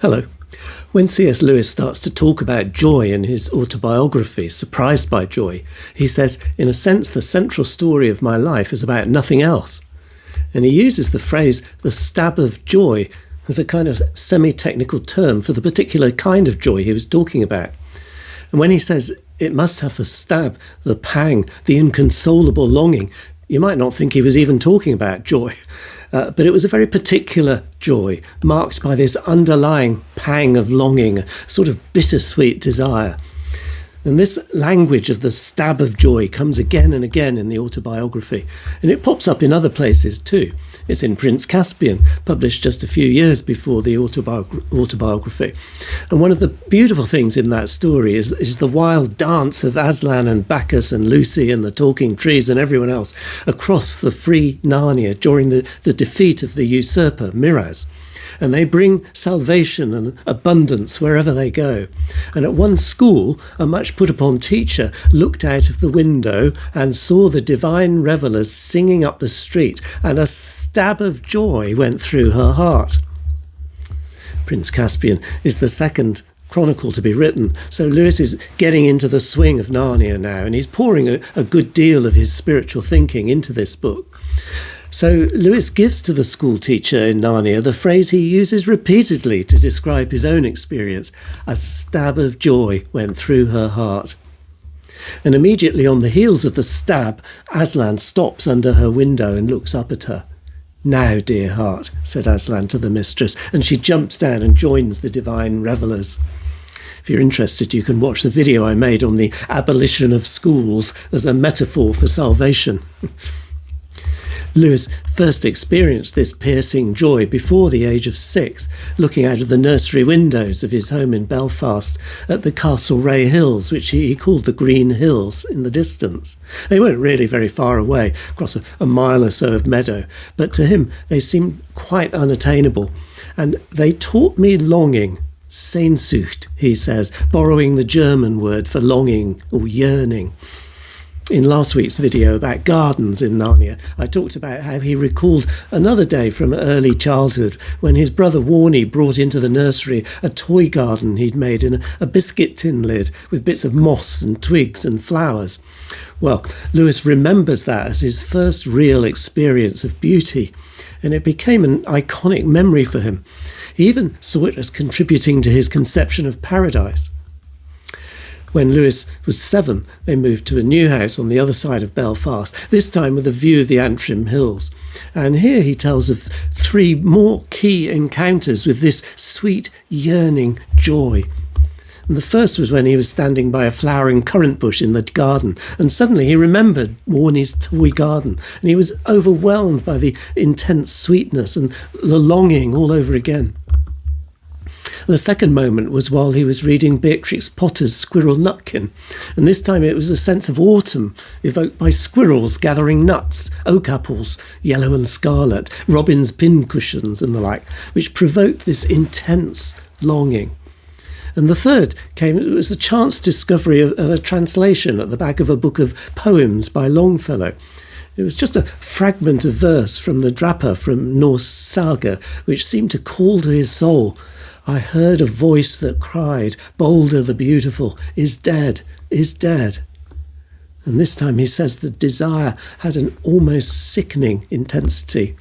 Hello. When C.S. Lewis starts to talk about joy in his autobiography, Surprised by Joy, he says, in a sense, the central story of my life is about nothing else. And he uses the phrase, the stab of joy, as a kind of semi-technical term for the particular kind of joy he was talking about. And when he says it must have the stab, the pang, the inconsolable longing, you might not think he was even talking about joy, but it was a very particular joy, marked by this underlying pang of longing, a sort of bittersweet desire. And this language of the stab of joy comes again and again in the autobiography, and it pops up in other places too. It's in Prince Caspian, published just a few years before the autobiography. And one of the beautiful things in that story is the wild dance of Aslan and Bacchus and Lucy and the talking trees and everyone else across the free Narnia during the defeat of the usurper, Miraz. And they bring salvation and abundance wherever they go. And at one school, a much put-upon teacher looked out of the window and saw the divine revellers singing up the street, and a stab of joy went through her heart. Prince Caspian is the second chronicle to be written, so Lewis is getting into the swing of Narnia now, and he's pouring a good deal of his spiritual thinking into this book. So Lewis gives to the school teacher in Narnia the phrase he uses repeatedly to describe his own experience. A stab of joy went through her heart. And immediately on the heels of the stab, Aslan stops under her window and looks up at her. "Now, dear heart," said Aslan to the mistress, and she jumps down and joins the divine revellers. If you're interested, you can watch the video I made on the abolition of schools as a metaphor for salvation. Lewis first experienced this piercing joy before the age of 6, looking out of the nursery windows of his home in Belfast at the Castlereagh Hills, which he called the Green Hills in the distance. They weren't really very far away, across a mile or so of meadow, but to him they seemed quite unattainable. And they taught me longing, Sehnsucht, he says, borrowing the German word for longing or yearning. In last week's video about gardens in Narnia, I talked about how he recalled another day from early childhood when his brother Warnie brought into the nursery a toy garden he'd made in a biscuit tin lid with bits of moss and twigs and flowers. Well, Lewis remembers that as his first real experience of beauty, and it became an iconic memory for him. He even saw it as contributing to his conception of paradise. When Lewis was 7, they moved to a new house on the other side of Belfast, this time with a view of the Antrim Hills. And here he tells of 3 more key encounters with this sweet, yearning joy. And the first was when he was standing by a flowering currant bush in the garden, and suddenly he remembered Warnie's toy garden, and he was overwhelmed by the intense sweetness and the longing all over again. The second moment was while he was reading Beatrix Potter's Squirrel Nutkin, and this time it was a sense of autumn evoked by squirrels gathering nuts, oak apples, yellow and scarlet, robin's pincushions and the like, which provoked this intense longing. And the third it was a chance discovery of a translation at the back of a book of poems by Longfellow. It was just a fragment of verse from the Drapa from Norse saga, which seemed to call to his soul. I heard a voice that cried, Balder the Beautiful is dead, is dead. And this time he says the desire had an almost sickening intensity.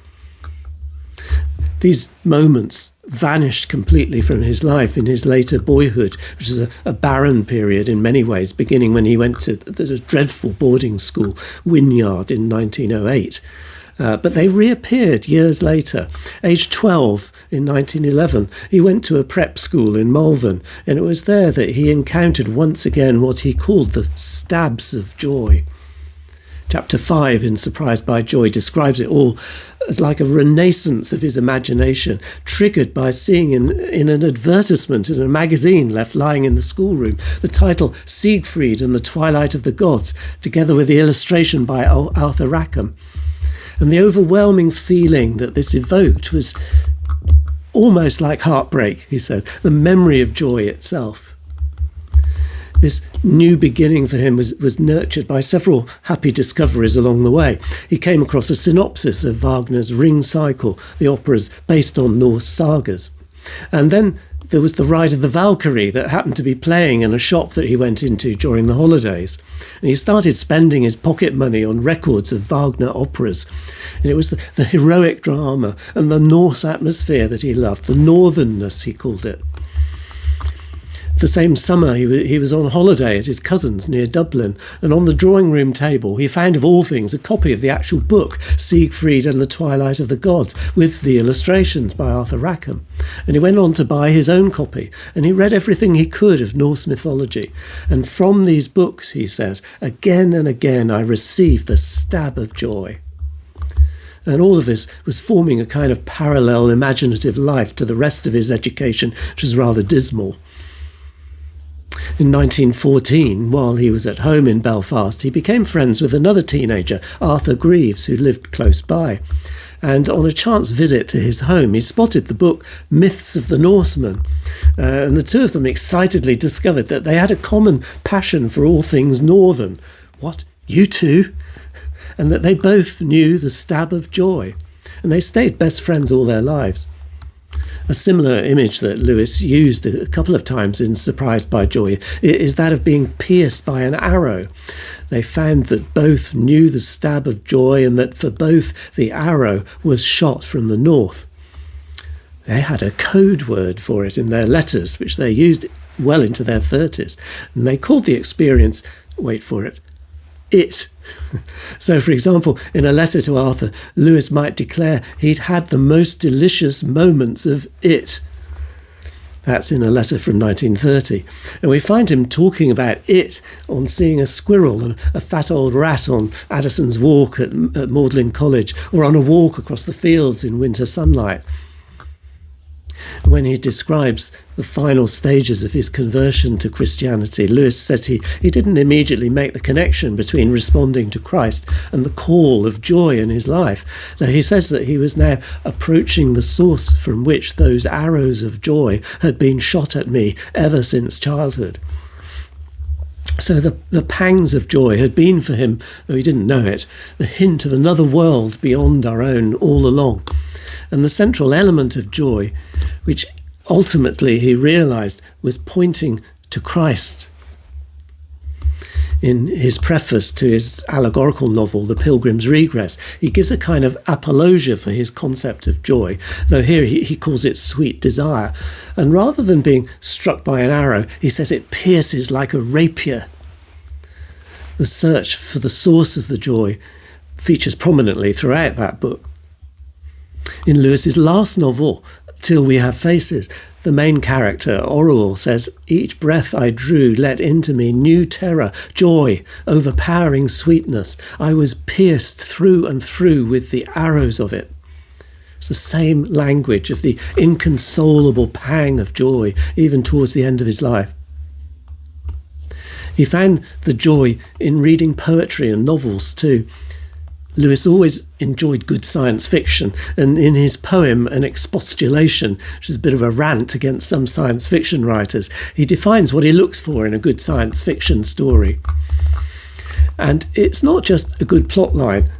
These moments vanished completely from his life in his later boyhood, which is a barren period in many ways, beginning when he went to the dreadful boarding school, Wynyard, in 1908. But they reappeared years later. Aged 12 in 1911, he went to a prep school in Malvern, and it was there that he encountered once again what he called the stabs of joy. Chapter 5 in Surprised by Joy describes it all as like a renaissance of his imagination, triggered by seeing in an advertisement in a magazine left lying in the schoolroom the title Siegfried and the Twilight of the Gods, together with the illustration by Arthur Rackham. And the overwhelming feeling that this evoked was almost like heartbreak, he said, the memory of joy itself. This new beginning for him was nurtured by several happy discoveries along the way. He came across a synopsis of Wagner's Ring Cycle, the operas based on Norse sagas. And then there was the Ride of the Valkyrie that happened to be playing in a shop that he went into during the holidays. And he started spending his pocket money on records of Wagner operas. And it was the heroic drama and the Norse atmosphere that he loved, the northernness, he called it. The same summer, he was on holiday at his cousin's near Dublin, and on the drawing room table he found, of all things, a copy of the actual book, Siegfried and the Twilight of the Gods, with the illustrations by Arthur Rackham. And he went on to buy his own copy, and he read everything he could of Norse mythology. And from these books, he says, again and again I received the stab of joy. And all of this was forming a kind of parallel imaginative life to the rest of his education, which was rather dismal. In 1914, while he was at home in Belfast, he became friends with another teenager, Arthur Greaves, who lived close by. And on a chance visit to his home, he spotted the book Myths of the Norsemen. And the two of them excitedly discovered that they had a common passion for all things northern. What, you two? And that they both knew the stab of joy. And they stayed best friends all their lives. A similar image that Lewis used a couple of times in Surprised by Joy is that of being pierced by an arrow. They found that both knew the stab of joy and that for both the arrow was shot from the north. They had a code word for it in their letters, which they used well into their 30s, and they called the experience, wait for it, it. So, for example, in a letter to Arthur, Lewis might declare he'd had the most delicious moments of it. That's in a letter from 1930. And we find him talking about it on seeing a squirrel and a fat old rat on Addison's Walk at Magdalen College, or on a walk across the fields in winter sunlight. When he describes the final stages of his conversion to Christianity, Lewis says he didn't immediately make the connection between responding to Christ and the call of joy in his life. Though he says that he was now approaching the source from which those arrows of joy had been shot at me ever since childhood. So the pangs of joy had been for him, though he didn't know it, the hint of another world beyond our own all along. And the central element of joy, which ultimately he realised was pointing to Christ. In his preface to his allegorical novel, The Pilgrim's Regress, he gives a kind of apologia for his concept of joy, though here he calls it sweet desire. And rather than being struck by an arrow, he says it pierces like a rapier. The search for the source of the joy features prominently throughout that book. In Lewis's last novel, Till We Have Faces, the main character, Orual, says, "Each breath I drew let into me new terror, joy, overpowering sweetness. I was pierced through and through with the arrows of it." It's the same language of the inconsolable pang of joy, even towards the end of his life. He found the joy in reading poetry and novels too. Lewis always enjoyed good science fiction, and in his poem An Expostulation, which is a bit of a rant against some science fiction writers, he defines what he looks for in a good science fiction story. And it's not just a good plot line,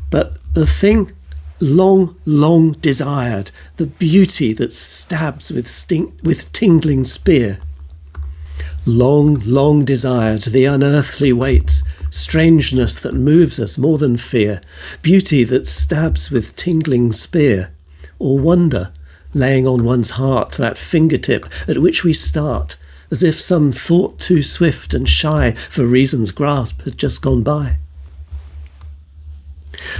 but the thing long, long desired, the beauty that stabs with tingling spear. Long, long desired, the unearthly waits, strangeness that moves us more than fear, beauty that stabs with tingling spear, or wonder, laying on one's heart that fingertip at which we start, as if some thought too swift and shy for reason's grasp had just gone by.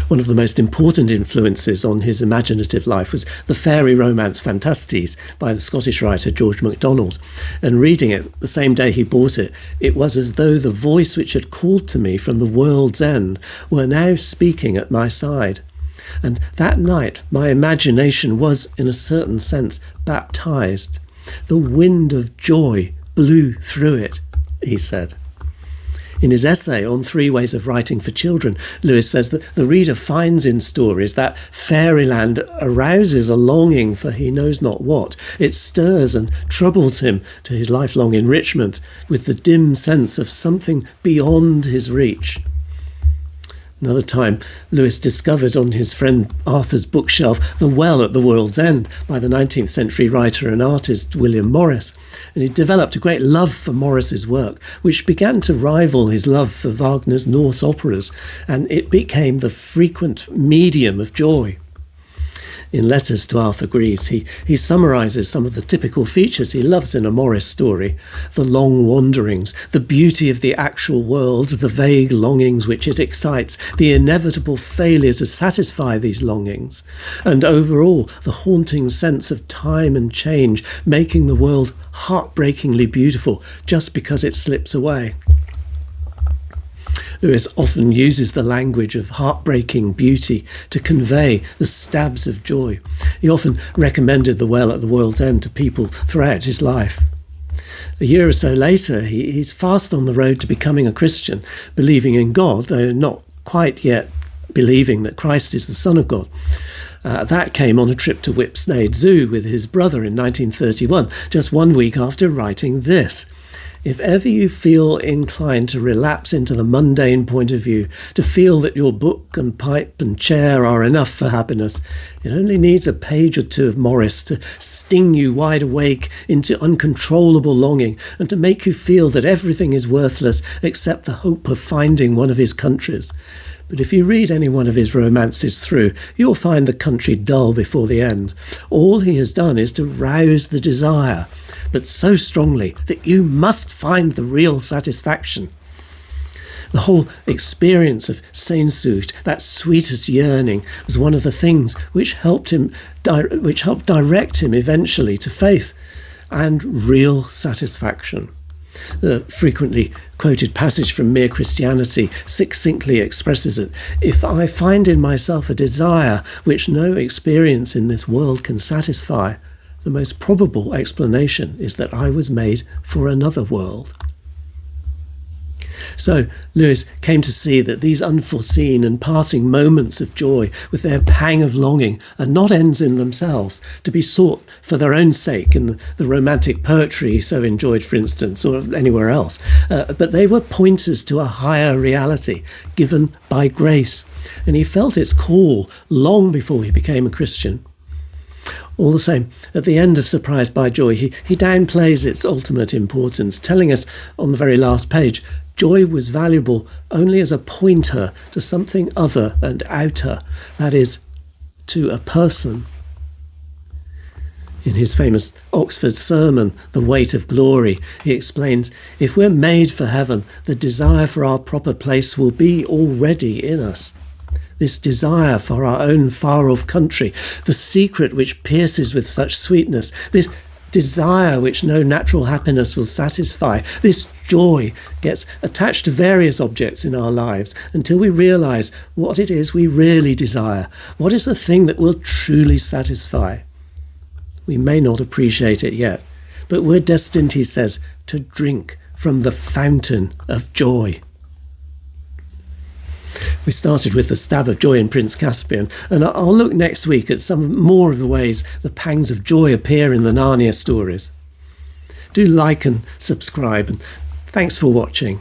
One of the most important influences on his imaginative life was the fairy romance Fantastes by the Scottish writer George MacDonald, and reading it the same day he bought it, it was as though the voice which had called to me from the world's end were now speaking at my side. And that night my imagination was, in a certain sense, baptized. The wind of joy blew through it, he said. In his essay on 3 Ways of Writing for Children, Lewis says that the reader finds in stories that fairyland arouses a longing for he knows not what. It stirs and troubles him to his lifelong enrichment with the dim sense of something beyond his reach. Another time, Lewis discovered on his friend Arthur's bookshelf The Well at the World's End by the 19th century writer and artist William Morris, and he developed a great love for Morris's work, which began to rival his love for Wagner's Norse operas, and it became the frequent medium of joy. In Letters to Arthur Greaves, he summarises some of the typical features he loves in a Morris story: the long wanderings, the beauty of the actual world, the vague longings which it excites, the inevitable failure to satisfy these longings, and overall the haunting sense of time and change, making the world heartbreakingly beautiful just because it slips away. Lewis often uses the language of heartbreaking beauty to convey the stabs of joy. He often recommended The Well at the World's End to people throughout his life. A year or so later, he's fast on the road to becoming a Christian, believing in God, though not quite yet believing that Christ is the Son of God. That came on a trip to Whipsnade Zoo with his brother in 1931, just 1 week after writing this: "If ever you feel inclined to relapse into the mundane point of view, to feel that your book and pipe and chair are enough for happiness, it only needs a page or two of Morris to sting you wide awake into uncontrollable longing, and to make you feel that everything is worthless except the hope of finding one of his countries. But if you read any one of his romances through, you'll find the country dull before the end. All he has done is to rouse the desire, but so strongly that you must find the real satisfaction." The whole experience of Sehnsucht, that sweetest yearning, was one of the things which helped direct him eventually to faith and real satisfaction. The frequently quoted passage from Mere Christianity succinctly expresses it: "If I find in myself a desire which no experience in this world can satisfy, the most probable explanation is that I was made for another world." So Lewis came to see that these unforeseen and passing moments of joy, with their pang of longing, are not ends in themselves, to be sought for their own sake in the romantic poetry he so enjoyed, for instance, or anywhere else, but they were pointers to a higher reality given by grace, and he felt its call long before he became a Christian. All the same, at the end of Surprised by Joy, he downplays its ultimate importance, telling us on the very last page, joy was valuable only as a pointer to something other and outer, that is, to a person. In his famous Oxford sermon, The Weight of Glory, he explains, if we're made for heaven, the desire for our proper place will be already in us. This desire for our own far-off country, the secret which pierces with such sweetness, this desire which no natural happiness will satisfy, this joy gets attached to various objects in our lives until we realise what it is we really desire, what is the thing that will truly satisfy. We may not appreciate it yet, but we're destined, he says, to drink from the fountain of joy. We started with the stab of joy in Prince Caspian, and I'll look next week at some more of the ways the pangs of joy appear in the Narnia stories. Do like and subscribe, and thanks for watching.